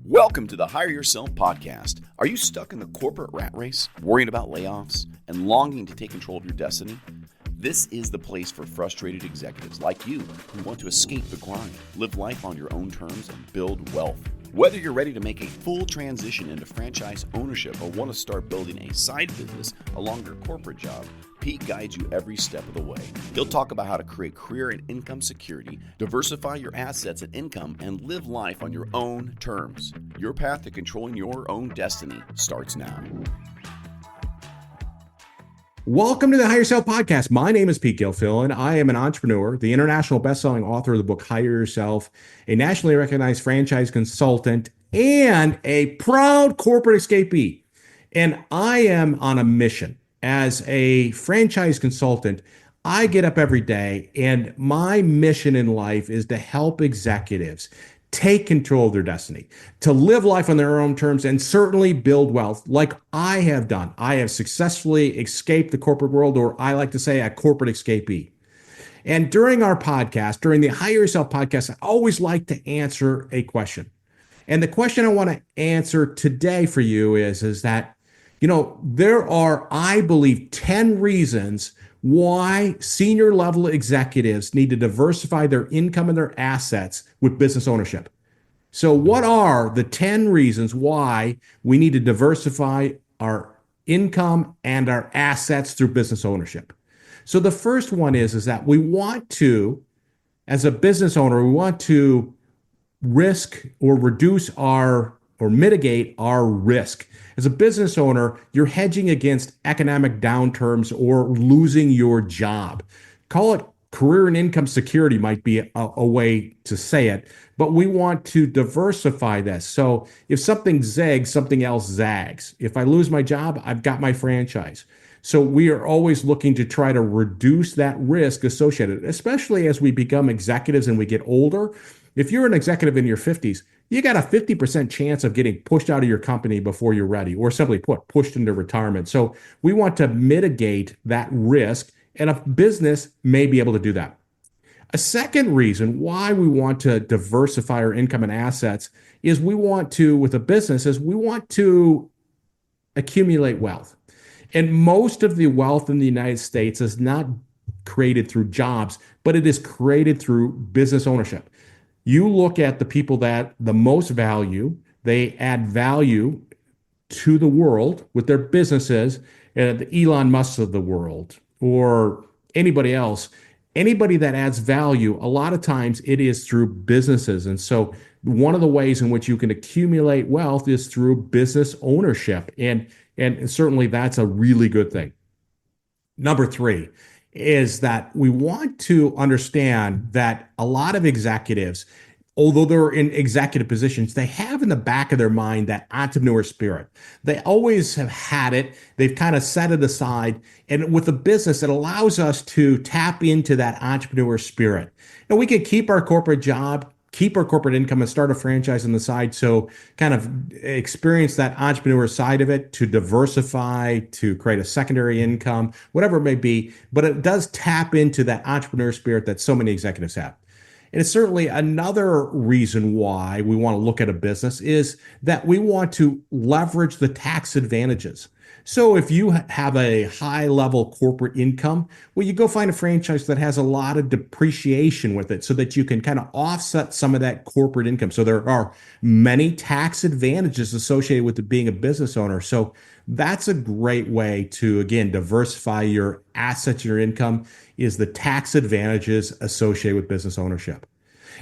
Welcome to the Hire Yourself podcast. Are you stuck in the corporate rat race, worrying about layoffs, and longing to take control of your destiny? This is the place for frustrated executives like you who want to escape the grind, live life on your own terms, and build wealth. Whether you're ready to make a full transition into franchise ownership or want to start building a side business along your corporate job, Pete guides you every step of the way. He'll talk about how to create career and income security, diversify your assets and income, and live life on your own terms. Your path to controlling your own destiny starts now. Welcome to the Hire Yourself podcast. My name is Pete Gilfill, and I am an entrepreneur, the international best-selling author of the book Hire Yourself, a nationally recognized franchise consultant, and a proud corporate escapee. And I am on a mission. As a franchise consultant, I get up every day, and my mission in life is to help executives take control of their destiny, to live life on their own terms, and certainly build wealth like I have done. I have successfully escaped the corporate world, or I like to say a corporate escapee. And during our podcast, during the Hire Yourself podcast, I always like to answer a question. And the question I want to answer today for you is that, there are, I believe, 10 reasons why senior level executives need to diversify their income and their assets with business ownership. So what are the 10 reasons why we need to diversify our income and our assets through business ownership? So the first one is that we want to, as a business owner, we want to risk or reduce or mitigate our risk. As a business owner, you're hedging against economic downturns or losing your job. Call it career and income security might be a way to say it, but we want to diversify this. So if something zags, something else zags. If I lose my job, I've got my franchise. So we are always looking to try to reduce that risk associated, especially as we become executives and we get older. If you're an executive in your 50s, you got a 50% chance of getting pushed out of your company before you're ready, or simply put, pushed into retirement. So we want to mitigate that risk, and a business may be able to do that. A second reason why we want to diversify our income and assets is we want to, with a business, is we want to accumulate wealth. And most of the wealth in the United States is not created through jobs, but it is created through business ownership. You look at the people that the most value, they add value to the world with their businesses, the Elon Musk of the world, or anybody else. Anybody that adds value, a lot of times it is through businesses. And so one of the ways in which you can accumulate wealth is through business ownership. And certainly that's a really good thing. Number three is that we want to understand that a lot of executives, although they're in executive positions, they have in the back of their mind that entrepreneur spirit. They always have had it. They've kind of set it aside. And with a business, it allows us to tap into that entrepreneur spirit. And we can keep our corporate job, keep our corporate income, and start a franchise on the side. So kind of experience that entrepreneur side of it to diversify, to create a secondary income, whatever it may be. But it does tap into that entrepreneur spirit that so many executives have. And it's certainly another reason why we want to look at a business is that we want to leverage the tax advantages. So if you have a high level corporate income, well, you go find a franchise that has a lot of depreciation with it so that you can kind of offset some of that corporate income. So there are many tax advantages associated with being a business owner. So that's a great way to, again, diversify your assets, your income, is the tax advantages associated with business ownership.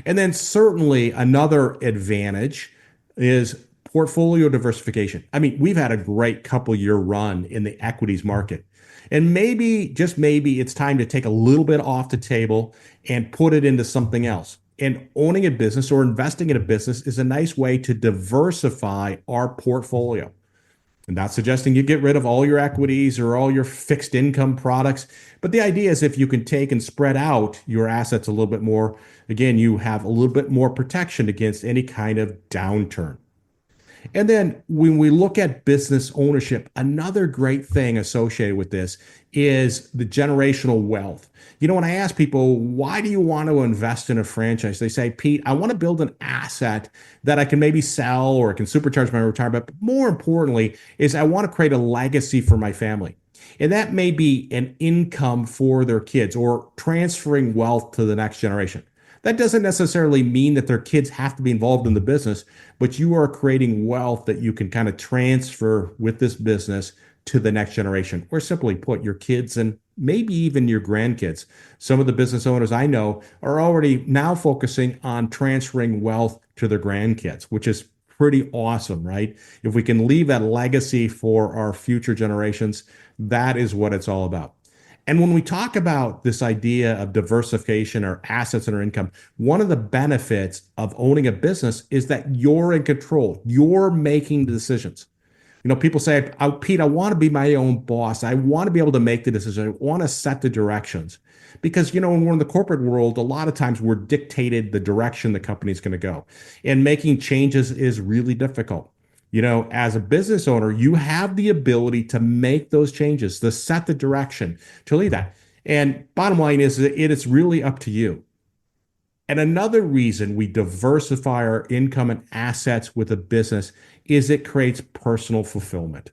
And then certainly another advantage is portfolio diversification. I mean, we've had a great couple-year run in the equities market. And maybe, just maybe, it's time to take a little bit off the table and put it into something else. And owning a business or investing in a business is a nice way to diversify our portfolio. I'm not suggesting you get rid of all your equities or all your fixed income products, but the idea is if you can take and spread out your assets a little bit more, again, you have a little bit more protection against any kind of downturn. And then when we look at business ownership, another great thing associated with this is the generational wealth. When I ask people, why do you want to invest in a franchise? They say, Pete, I want to build an asset that I can maybe sell or I can supercharge my retirement. But more importantly, is I want to create a legacy for my family. And that may be an income for their kids or transferring wealth to the next generation. That doesn't necessarily mean that their kids have to be involved in the business, but you are creating wealth that you can kind of transfer with this business to the next generation, or simply put, your kids and maybe even your grandkids. Some of the business owners I know are already now focusing on transferring wealth to their grandkids, which is pretty awesome, right? If we can leave that legacy for our future generations, that is what it's all about. And when we talk about this idea of diversification or assets and our income, one of the benefits of owning a business is that you're in control. You're making the decisions. People say, Pete, I want to be my own boss. I want to be able to make the decision. I want to set the directions. Because, when we're in the corporate world, a lot of times we're dictated the direction the company's going to go. And making changes is really difficult. As a business owner, you have the ability to make those changes, to set the direction, to lead that. And bottom line is that it's really up to you. And another reason we diversify our income and assets with a business is it creates personal fulfillment.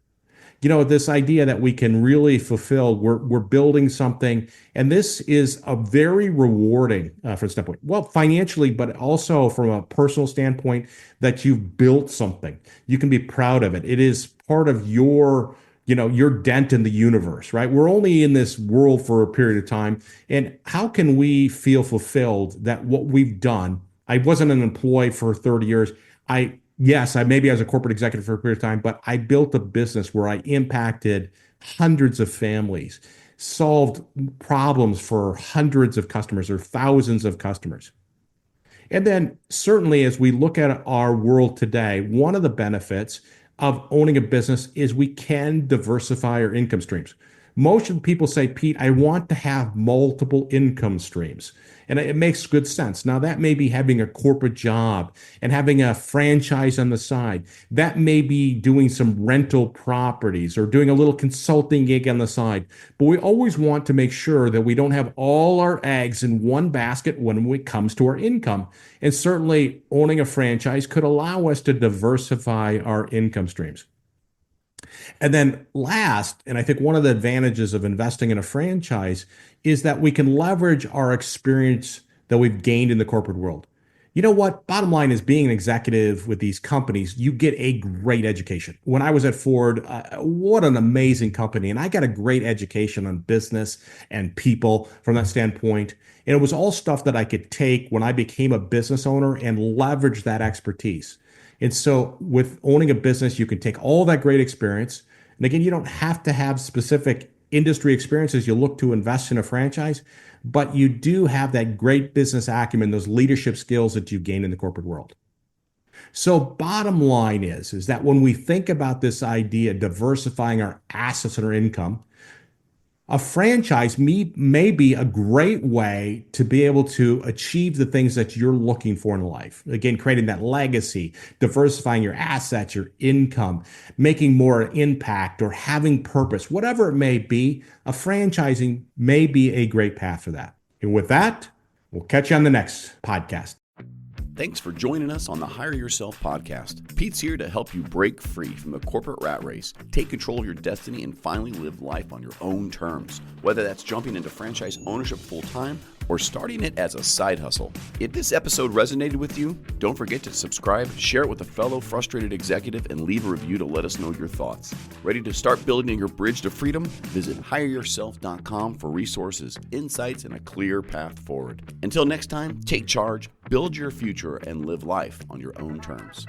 This idea that we can really fulfill, we're building something, and this is a very rewarding from a standpoint. Well, financially, but also from a personal standpoint, that you've built something. You can be proud of it. It is part of your dent in the universe, right? We're only in this world for a period of time. And how can we feel fulfilled that what we've done? I wasn't an employee for 30 years. Yes, I maybe as a corporate executive for a period of time, but I built a business where I impacted hundreds of families, solved problems for hundreds of customers or thousands of customers. And then certainly as we look at our world today, one of the benefits of owning a business is we can diversify our income streams. Most of the people say, Pete, I want to have multiple income streams. And it makes good sense. Now, that may be having a corporate job and having a franchise on the side. That may be doing some rental properties or doing a little consulting gig on the side. But we always want to make sure that we don't have all our eggs in one basket when it comes to our income. And certainly owning a franchise could allow us to diversify our income streams. And then last, and I think one of the advantages of investing in a franchise is that we can leverage our experience that we've gained in the corporate world. You know what? Bottom line is being an executive with these companies, you get a great education. When I was at Ford, what an amazing company. And I got a great education on business and people from that standpoint. And it was all stuff that I could take when I became a business owner and leverage that expertise. And so with owning a business, you can take all that great experience. And again, you don't have to have specific industry experiences you look to invest in a franchise, but you do have that great business acumen, those leadership skills that you gain in the corporate world. So bottom line is that when we think about this idea of diversifying our assets and our income, a franchise may be a great way to be able to achieve the things that you're looking for in life. Again, creating that legacy, diversifying your assets, your income, making more impact or having purpose, whatever it may be, a franchising may be a great path for that. And with that, we'll catch you on the next podcast. Thanks for joining us on the Hire Yourself podcast. Pete's here to help you break free from the corporate rat race, take control of your destiny, and finally live life on your own terms. Whether that's jumping into franchise ownership full-time or starting it as a side hustle. If this episode resonated with you, don't forget to subscribe, share it with a fellow frustrated executive, and leave a review to let us know your thoughts. Ready to start building your bridge to freedom? Visit hireyourself.com for resources, insights, and a clear path forward. Until next time, take charge, build your future, and live life on your own terms.